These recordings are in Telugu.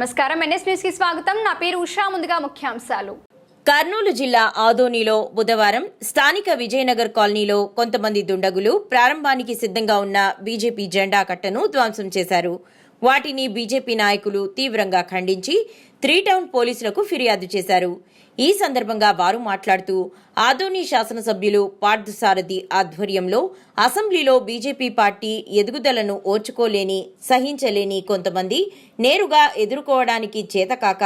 నమస్కారం, ఎన్ఎస్ న్యూస్ కి స్వాగతం. నా పేరు ఉషా. ముందుగా ముఖ్యాంశాలు. కర్నూలు జిల్లా ఆదోనిలో బుధవారం స్థానిక విజయనగర్ కాలనీలో కొంతమంది దుండగులు ప్రారంభానికి సిద్ధంగా ఉన్న బీజేపీ జెండా కట్టను ధ్వంసం చేశారు. వాటిని బీజేపీ నాయకులు తీవ్రంగా ఖండించి 3 టౌన్ పోలీసులకు ఫిర్యాదు చేశారు. ఈ సందర్భంగా వారు మాట్లాడుతూ ఆదోని శాసనసభ్యులు పార్థసారథి ఆధ్వర్యంలో అసెంబ్లీలో బీజేపీ పార్టీ ఎదుగుదలను ఓర్చుకోలేని, సహించలేని కొంతమంది నేరుగా ఎదుర్కోవడానికి చేతకాక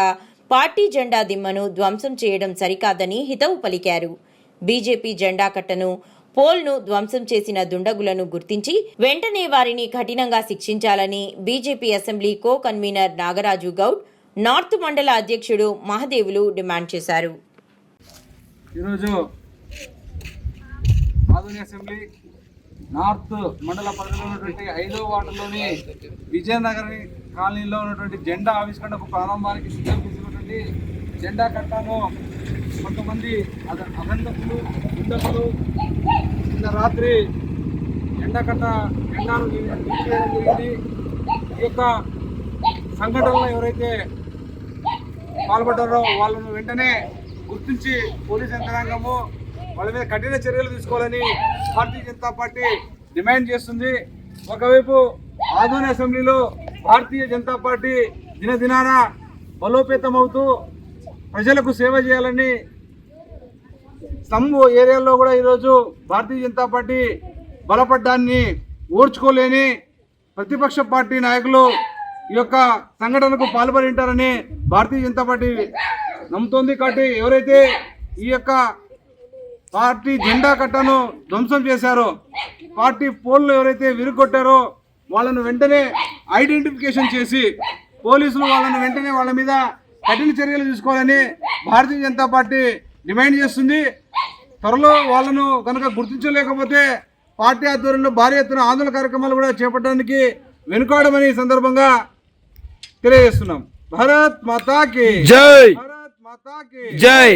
పార్టీ జెండా దిమ్మను ధ్వంసం చేయడం సరికాదని హితవు పలికారు. బీజేపీ జెండా కట్టను, పోల్ను ధ్వంసం చేసిన దుండగులను గుర్తించి వెంటనే వారిని కఠినంగా శిక్షించాలని BJP assembly co convener Nagaraju Goud, north మండల అధ్యక్షుడు మహదేవులు డిమాండ్ చేశారు. ఈరోజు ఆదోని అసెంబ్లీ నార్త్ మండల పరిధిలో ఉన్నటువంటి 5వ వార్డులోని విజయనగర్ కాలనీలో ఉన్నటువంటి జెండా ఆవిష్కరణకు ప్రారంభానికి సిద్ధం చేసినటువంటి జెండా కట్టను కొంతమంది అగంతకులు, దుండగులు నిన్న రాత్రి జెండాను తీసివేయడం జరిగింది. ఈ యొక్క సంఘటనలో ఎవరైతే పాల్పడ్డారో వాళ్ళను వెంటనే గుర్తించి పోలీస్ యంత్రాంగము వాళ్ళ మీద కఠిన చర్యలు తీసుకోవాలని భారతీయ జనతా పార్టీ డిమాండ్ చేస్తుంది. ఒకవైపు ఆదోని అసెంబ్లీలో భారతీయ జనతా పార్టీ దినదినాన బలోపేతమవుతూ ప్రజలకు సేవ చేయాలని స్తంభు ఏరియాలో కూడా ఈరోజు భారతీయ జనతా పార్టీ బలపడ్డాన్ని ఓర్చుకోలేని ప్రతిపక్ష పార్టీ నాయకులు ఈ యొక్క సంఘటనకు పాల్పడి ఉంటారని భారతీయ జనతా పార్టీ నమ్ముతోంది. కాబట్టి ఎవరైతే ఈ యొక్క పార్టీ జెండా కట్టను ధ్వంసం చేశారో, పార్టీ పోల్ను ఎవరైతే విరుగొట్టారో వాళ్ళను వెంటనే ఐడెంటిఫికేషన్ చేసి పోలీసులు వాళ్ళను వెంటనే వాళ్ళ మీద కఠిన చర్యలు తీసుకోవాలని భారతీయ జనతా పార్టీ డిమాండ్ చేస్తుంది. త్వరలో వాళ్ళను కనుక గుర్తించలేకపోతే పార్టీ ఆధ్వర్యంలో భారీ ఎత్తున ఆందోళన కార్యక్రమాలు కూడా చేపట్టడానికి వెనుకాడమని ఈ సందర్భంగా తెలియజేస్తున్నాం. భారత్ మాతాకి జై, భారత్ మాతాకి జై.